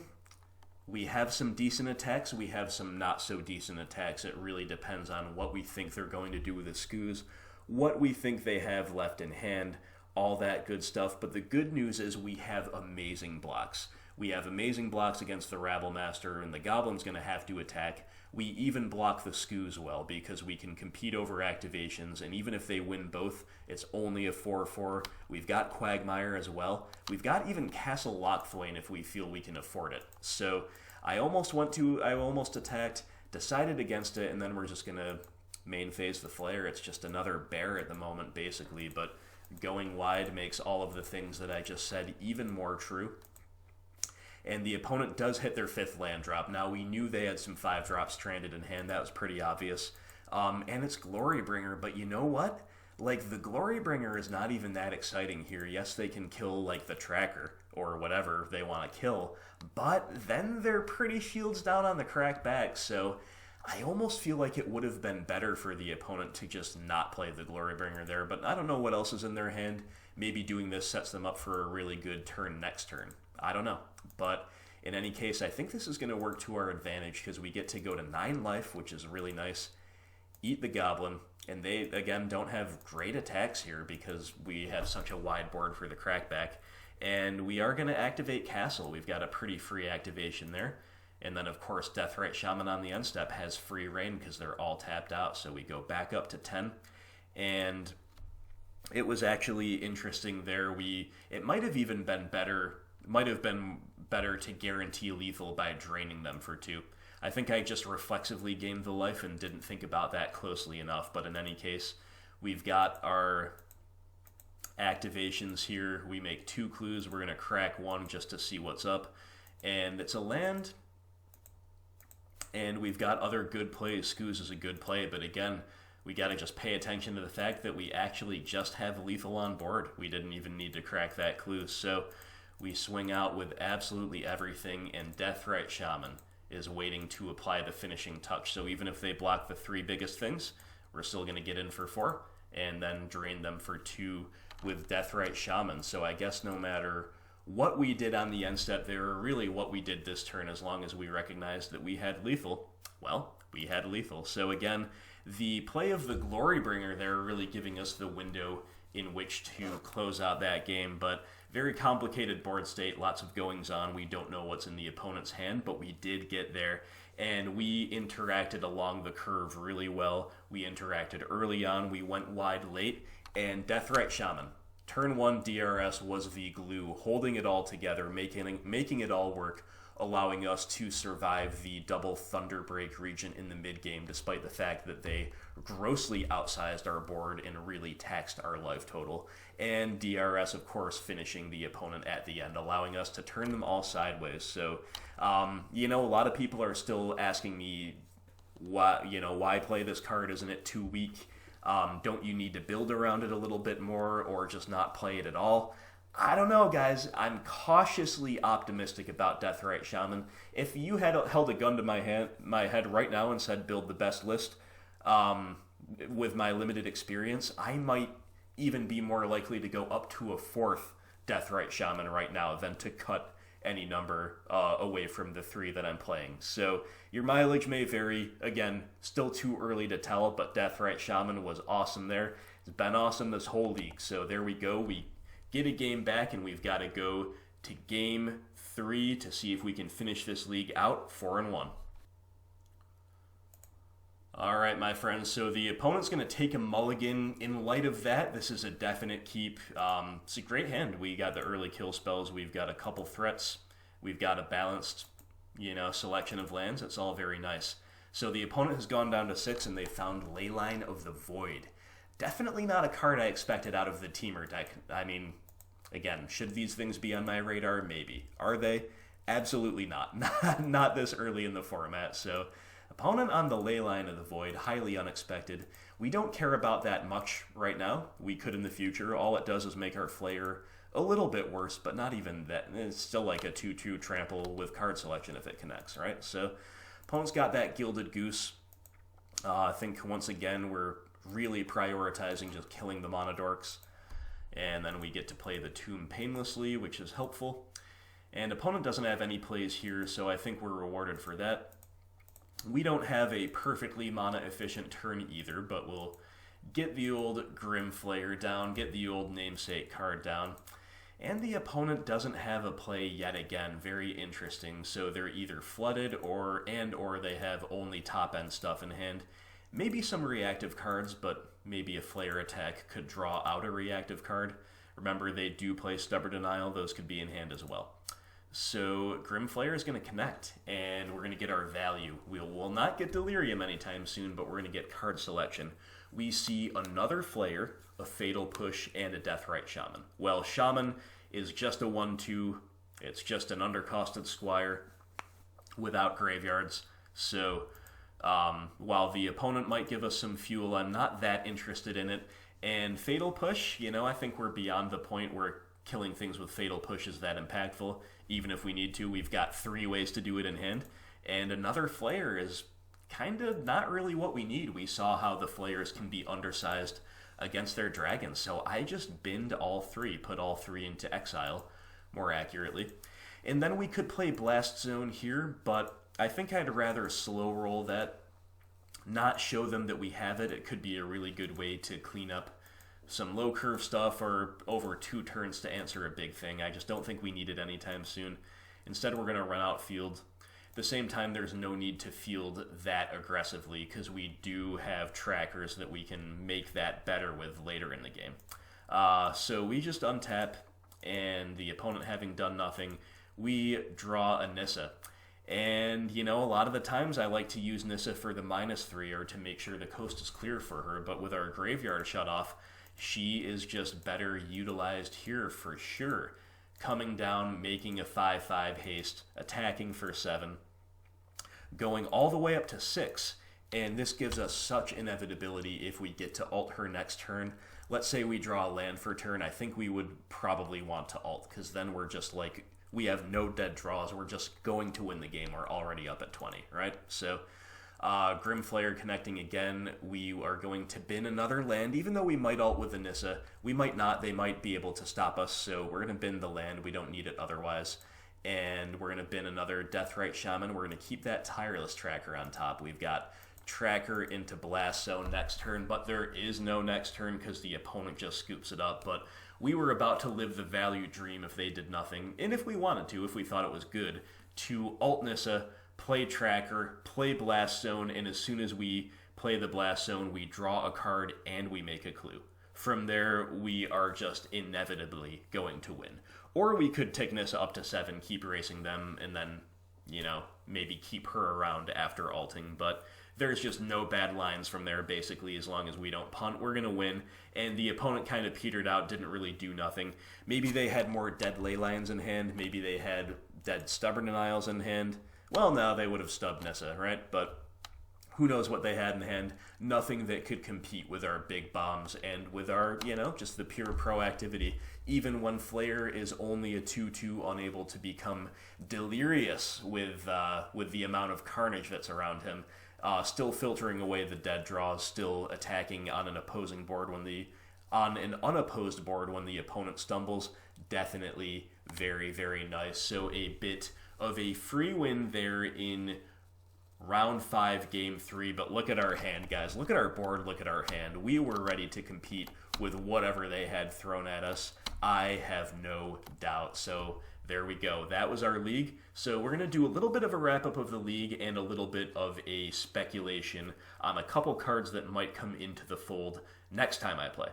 we have some decent attacks, we have some not so decent attacks. It really depends on what we think they're going to do with the Scooze, what we think they have left in hand, all that good stuff. But the good news is we have amazing blocks. We have amazing blocks against the Rabble Master, and the Goblin's going to have to attack. We even block the Scooze well, because we can compete over activations, and even if they win both, it's only a 4/4. We've got Quagmire as well. We've got even Castle Locthwain if we feel we can afford it. So I almost attacked, decided against it, and then we're just going to main phase the Flayer. It's just another bear at the moment, basically, but going wide makes all of the things that I just said even more true. and the opponent does hit their 5th land drop. Now, we knew they had some 5-drops stranded in hand. That was pretty obvious. And it's Glorybringer, but you know what? Like, the Glorybringer is not even that exciting here. Yes, they can kill, like, the Tracker, or whatever they want to kill, but then they're pretty shields down on the crackback, so I almost feel like it would have been better for the opponent to just not play the Glorybringer there, but I don't know what else is in their hand. Maybe doing this sets them up for a really good turn next turn. I don't know, but in any case, I think this is going to work to our advantage because we get to go to 9 life, which is really nice, eat the Goblin, and they, again, don't have great attacks here because we have such a wide board for the crackback. And we are going to activate Castle. We've got a pretty free activation there. And then, of course, Deathrite Shaman on the end step has free reign because they're all tapped out. So we go back up to 10. And it was actually interesting there. It might have even been better. Might have been better to guarantee lethal by draining them for 2. I think I just reflexively gained the life and didn't think about that closely enough. But in any case, we've got our activations here. We make 2 clues. We're going to crack 1 just to see what's up. And it's a land. And we've got other good plays. Scooz is a good play. But again, we got to just pay attention to the fact that we actually just have lethal on board. We didn't even need to crack that clue. So we swing out with absolutely everything. And Deathrite Shaman is waiting to apply the finishing touch. So even if they block the 3 biggest things, we're still going to get in for 4. And then drain them for 2 with Deathrite Shaman. So I guess no matter what we did on the end step there, or really what we did this turn, as long as we recognized that we had lethal, well, we had lethal. So again, the play of the Glorybringer there really giving us the window in which to close out that game, but very complicated board state, lots of goings on. We don't know what's in the opponent's hand, but we did get there, and we interacted along the curve really well. We interacted early on, we went wide late, and Deathrite Shaman, turn 1 DRS was the glue, holding it all together, making it all work, allowing us to survive the double Thunderbreak region in the mid-game, despite the fact that they grossly outsized our board and really taxed our life total. And DRS, of course, finishing the opponent at the end, allowing us to turn them all sideways. So, a lot of people are still asking me, why play this card? Isn't it too weak? Don't you need to build around it a little bit more or just not play it at all? I don't know, guys. I'm cautiously optimistic about Deathrite Shaman. If you had held a gun to my head right now and said build the best list, with my limited experience, I might even be more likely to go up to a 4th Deathrite Shaman right now than to cut any number away from the 3 that I'm playing. So your mileage may vary. Again, still too early to tell, but Deathrite Shaman was awesome there. It's been awesome this whole league. So there we go. We get a game back, and we've got to go to game 3 to see if we can finish this league out 4-1. All right, my friends, so the opponent's going to take a mulligan. In light of that, this is a definite keep. It's a great hand. We got the early kill spells. We've got a couple threats. We've got a balanced, selection of lands. It's all very nice. So the opponent has gone down to 6, and they found Leyline of the Void. Definitely not a card I expected out of the Temur deck. I mean, again, should these things be on my radar? Maybe. Are they? Absolutely not. Not this early in the format, so opponent on the Leyline of the Void, highly unexpected. We don't care about that much right now. We could in the future. All it does is make our Flayer a little bit worse, but not even that. It's still like a 2-2 trample with card selection if it connects, right? So opponent's got that Gilded Goose. I think once again we're really prioritizing just killing the Monodorks. And then we get to play the Tomb painlessly, which is helpful. And opponent doesn't have any plays here, so I think we're rewarded for that. We don't have a perfectly mana-efficient turn either, but we'll get the old Grim Flayer down, get the old Namesake card down. And the opponent doesn't have a play yet again. Very interesting. So they're either flooded or they have only top-end stuff in hand. Maybe some reactive cards, but maybe a Flayer attack could draw out a reactive card. Remember, they do play Stubborn Denial. Those could be in hand as well. So Grim Flayer is going to connect, and we're going to get our value. We will not get Delirium anytime soon, but we're going to get card selection. We see another Flayer, a Fatal Push, and a Deathrite Shaman. Well, Shaman is just a 1-2. It's just an undercosted Squire without graveyards. So while the opponent might give us some fuel, I'm not that interested in it. And Fatal Push, I think we're beyond the point where killing things with Fatal Push is that impactful. Even if we need to, we've got 3 ways to do it in hand. And another Flayer is kind of not really what we need. We saw how the Flayers can be undersized against their dragons. So I just binned all 3, put all 3 into exile, more accurately. And then we could play Blast Zone here, but I think I'd rather slow roll that, not show them that we have it. It could be a really good way to clean up some low curve stuff or over 2 turns to answer a big thing. I just don't think we need it anytime soon. Instead, we're going to run out field. At the same time, there's no need to field that aggressively because we do have trackers that we can make that better with later in the game. So we just untap, and the opponent having done nothing, we draw a Nissa. And, a lot of the times I like to use Nissa for the -3 or to make sure the coast is clear for her, but with our graveyard shut off, she is just better utilized here for sure. Coming down, making a 5/5 haste, attacking for 7, going all the way up to 6, and this gives us such inevitability if we get to ult her next turn. Let's say we draw a land for turn, I think we would probably want to ult, because then we're just like, we have no dead draws, we're just going to win the game, we're already up at 20, right? So, Grim Flayer connecting again, we are going to bin another land, even though we might ult with the Nissa. We might not, they might be able to stop us, so we're going to bin the land, we don't need it otherwise. And we're going to bin another Deathrite Shaman, we're going to keep that Tireless Tracker on top. We've got Tracker into Blast Zone next turn, but there is no next turn because the opponent just scoops it up, but we were about to live the value dream if they did nothing, and if we wanted to, if we thought it was good, to ult Nissa, play Tracker, play Blast Zone, and as soon as we play the Blast Zone, we draw a card and we make a clue. From there, we are just inevitably going to win. Or we could take Nissa up to 7, keep racing them, and then, maybe keep her around after ulting, but there's just no bad lines from there, basically, as long as we don't punt, we're going to win. And the opponent kind of petered out, didn't really do nothing. Maybe they had more dead ley lines in hand, maybe they had dead Stubborn Denials in hand. Well, no, they would have stubbed Nissa, right? But who knows what they had in hand. Nothing that could compete with our big bombs and with our, just the pure proactivity. Even when Flayer is only a 2/2, unable to become delirious with the amount of carnage that's around him. Still filtering away the dead draws, still attacking on an opposing board on an unopposed board when the opponent stumbles. Definitely very, very nice. So a bit of a free win there in round 5, game 3. But look at our hand, guys. Look at our board. Look at our hand. We were ready to compete with whatever they had thrown at us. I have no doubt. So there we go. That was our league. So we're going to do a little bit of a wrap-up of the league and a little bit of a speculation on a couple cards that might come into the fold next time I play.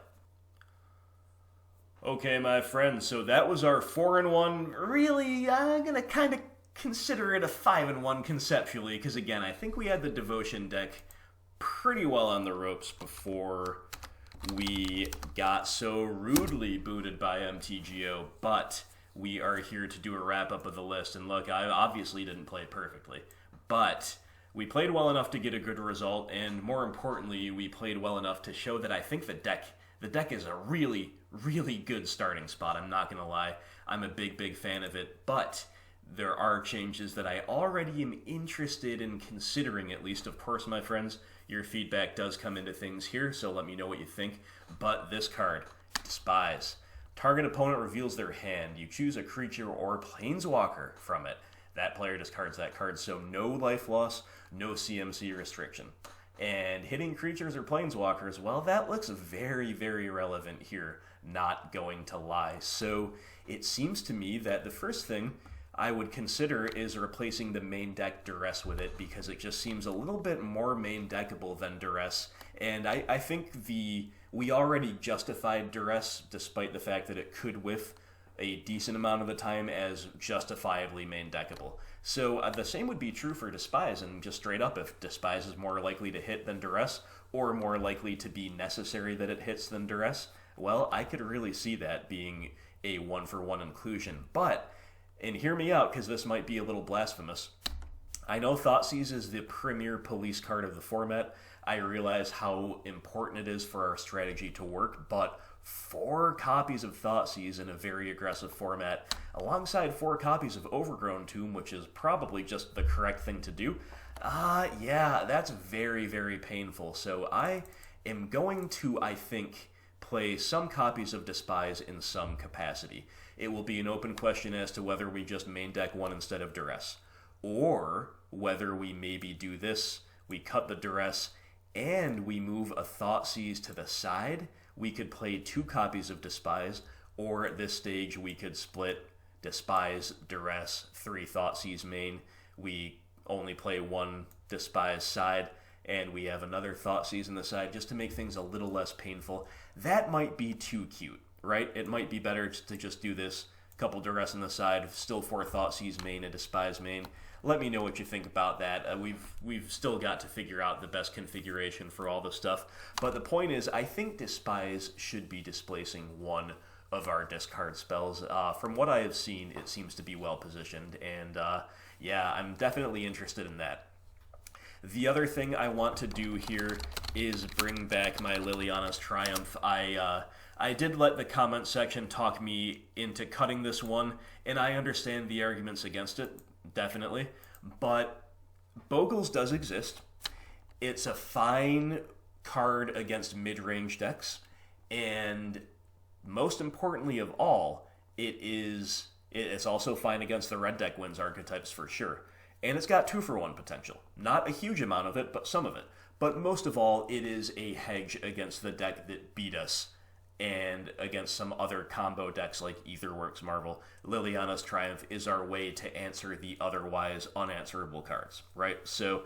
Okay, my friends, so that was our 4-1. Really, I'm going to kind of consider it a 5-1 conceptually, because again, I think we had the Devotion deck pretty well on the ropes before we got so rudely booted by MTGO, but we are here to do a wrap-up of the list, and look, I obviously didn't play perfectly, but we played well enough to get a good result, and more importantly, we played well enough to show that I think the deck is a really, really good starting spot. I'm not going to lie. I'm a big, big fan of it, but there are changes that I already am interested in considering, at least. Of course, my friends, your feedback does come into things here, so let me know what you think. But this card, Despise. Target opponent reveals their hand. You choose a creature or planeswalker from it. That player discards that card, so no life loss, no CMC restriction. And hitting creatures or planeswalkers, well, that looks very, very relevant here, not going to lie. So it seems to me that the first thing I would consider is replacing the main deck Duress with it, because it just seems a little bit more main deckable than Duress. And I think we already justified Duress, despite the fact that it could whiff a decent amount of the time, as justifiably main deckable. So the same would be true for Despise, and just straight up, if Despise is more likely to hit than Duress, or more likely to be necessary that it hits than Duress, well, I could really see that being a 1-for-1 inclusion. But and hear me out because this might be a little blasphemous. I know Thoughtseize is the premier police card of the format. I realize how important it is for our strategy to work, but 4 copies of Thoughtseize in a very aggressive format, alongside 4 copies of Overgrown Tomb, which is probably just the correct thing to do, yeah, that's very, very painful. So I am going to, I think, play some copies of Despise in some capacity. It will be an open question as to whether we just main deck one instead of Duress, or whether we maybe do this, we cut the Duress, and we move a Thoughtseize to the side. We could play 2 copies of Despise, or at this stage we could split Despise, Duress, 3 Thoughtseize main. We only play 1 Despise side, and we have another Thoughtseize in the side just to make things a little less painful. That might be too cute, right? It might be better to just do this, couple Duress on the side, still 4 Thoughtseize main and Despise main. Let me know what you think about that. We've still got to figure out the best configuration for all this stuff. But the point is, I think Despise should be displacing one of our discard spells. From what I have seen, it seems to be well positioned, and yeah, I'm definitely interested in that. The other thing I want to do here is bring back my Liliana's Triumph. I did let the comment section talk me into cutting this one, and I understand the arguments against it, definitely. But Bogles does exist. It's a fine card against mid-range decks, and most importantly of all, it's also fine against the red deck wins archetypes for sure. And it's got 2-for-1 potential. Not a huge amount of it, but some of it. But most of all, it is a hedge against the deck that beat us, and against some other combo decks like Aetherworks Marvel. Liliana's Triumph is our way to answer the otherwise unanswerable cards, right? So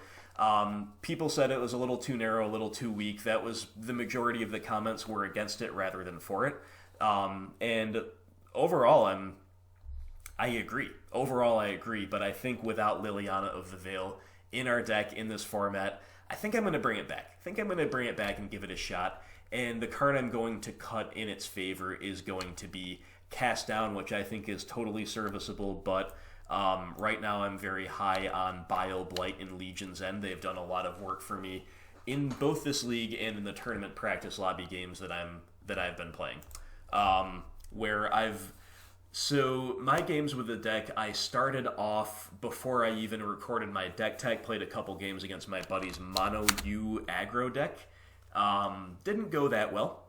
people said it was a little too narrow, a little too weak. That was the majority of the comments were against it rather than for it. And overall, I agree. Overall, I agree, but I think without Liliana of the Veil in our deck in this format, I think I'm going to bring it back. I think I'm going to bring it back and give it a shot. And the card I'm going to cut in its favor is going to be Cast Down, which I think is totally serviceable, but right now I'm very high on Bile Blight and Legion's End. They've done a lot of work for me in both this league and in the tournament practice lobby games that I've been playing. So my games with the deck, I started off before I even recorded my deck tech, played a couple games against my buddy's Mono U aggro deck. Didn't go that well,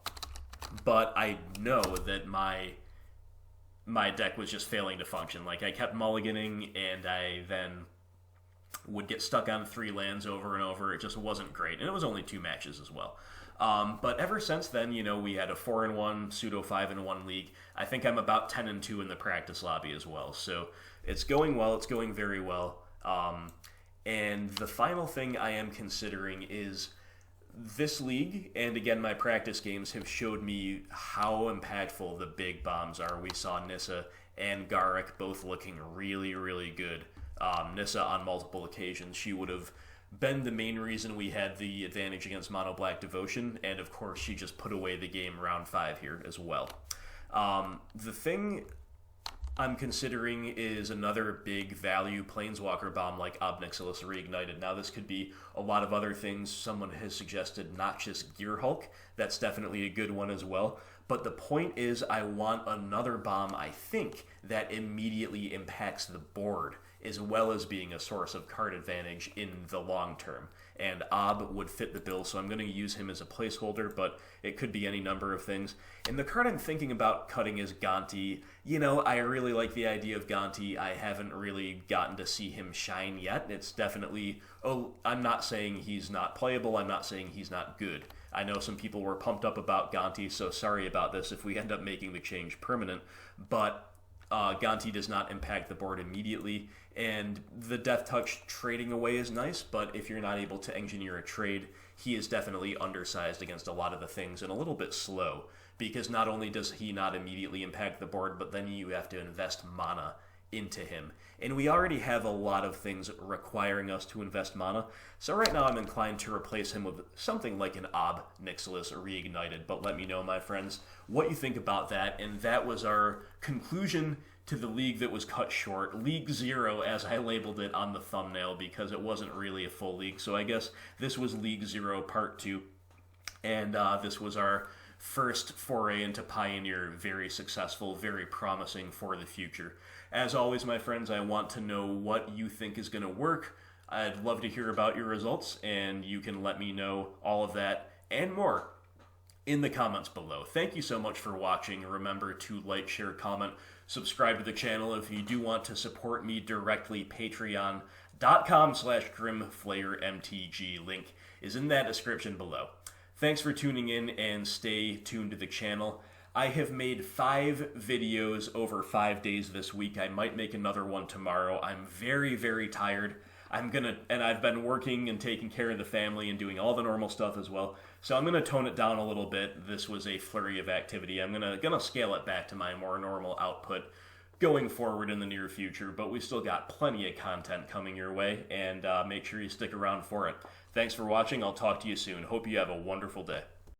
but I know that my deck was just failing to function. Like, I kept mulliganing, and I then would get stuck on 3 lands over and over. It just wasn't great, and it was only 2 matches as well. But ever since then, we had a 4-1, pseudo 5-1 league. I think I'm about 10-2 in the practice lobby as well. So it's going well. It's going very well. And the final thing I am considering is this league, and again, my practice games have showed me how impactful the big bombs are. We saw Nissa and Garrick both looking really, really good. Nissa on multiple occasions. She would have been the main reason we had the advantage against Mono Black Devotion, and of course she just put away the game round 5 here as well. The thing I'm considering is another big value Planeswalker bomb like Obnixilis Reignited. Now this could be a lot of other things. Someone has suggested Noxious Gearhulk. That's definitely a good one as well. But the point is, I want another bomb, I think, that immediately impacts the board, as well as being a source of card advantage in the long term. And Ob would fit the bill, so I'm going to use him as a placeholder, but it could be any number of things. And the card I'm thinking about cutting is Gonti. I really like the idea of Gonti. I haven't really gotten to see him shine yet. It's definitely... I'm not saying he's not playable. I'm not saying he's not good. I know some people were pumped up about Gonti, so sorry about this if we end up making the change permanent. But Gonti does not impact the board immediately, and the Death Touch trading away is nice, but if you're not able to engineer a trade, he is definitely undersized against a lot of the things and a little bit slow, because not only does he not immediately impact the board, but then you have to invest mana into him. And we already have a lot of things requiring us to invest mana, so right now I'm inclined to replace him with something like an Ob Nixilis Reignited. But let me know, my friends, what you think about that. And that was our conclusion to the league that was cut short. League 0, as I labeled it on the thumbnail, because it wasn't really a full league. So I guess this was League 0 Part 2. And this was our first foray into Pioneer. Very successful, very promising for the future. As always, my friends, I want to know what you think is going to work. I'd love to hear about your results, and you can let me know all of that and more in the comments below. Thank you so much for watching. Remember to like, share, comment, subscribe to the channel. If you do want to support me directly, patreon.com/GrimFlayerMTG. Link is in that description below. Thanks for tuning in, and stay tuned to the channel. I have made 5 videos over 5 days this week. I might make another one tomorrow. I'm very, very tired. And I've been working and taking care of the family and doing all the normal stuff as well. So I'm gonna tone it down a little bit. This was a flurry of activity. I'm gonna scale it back to my more normal output going forward in the near future, but we still got plenty of content coming your way, and make sure you stick around for it. Thanks for watching. I'll talk to you soon. Hope you have a wonderful day.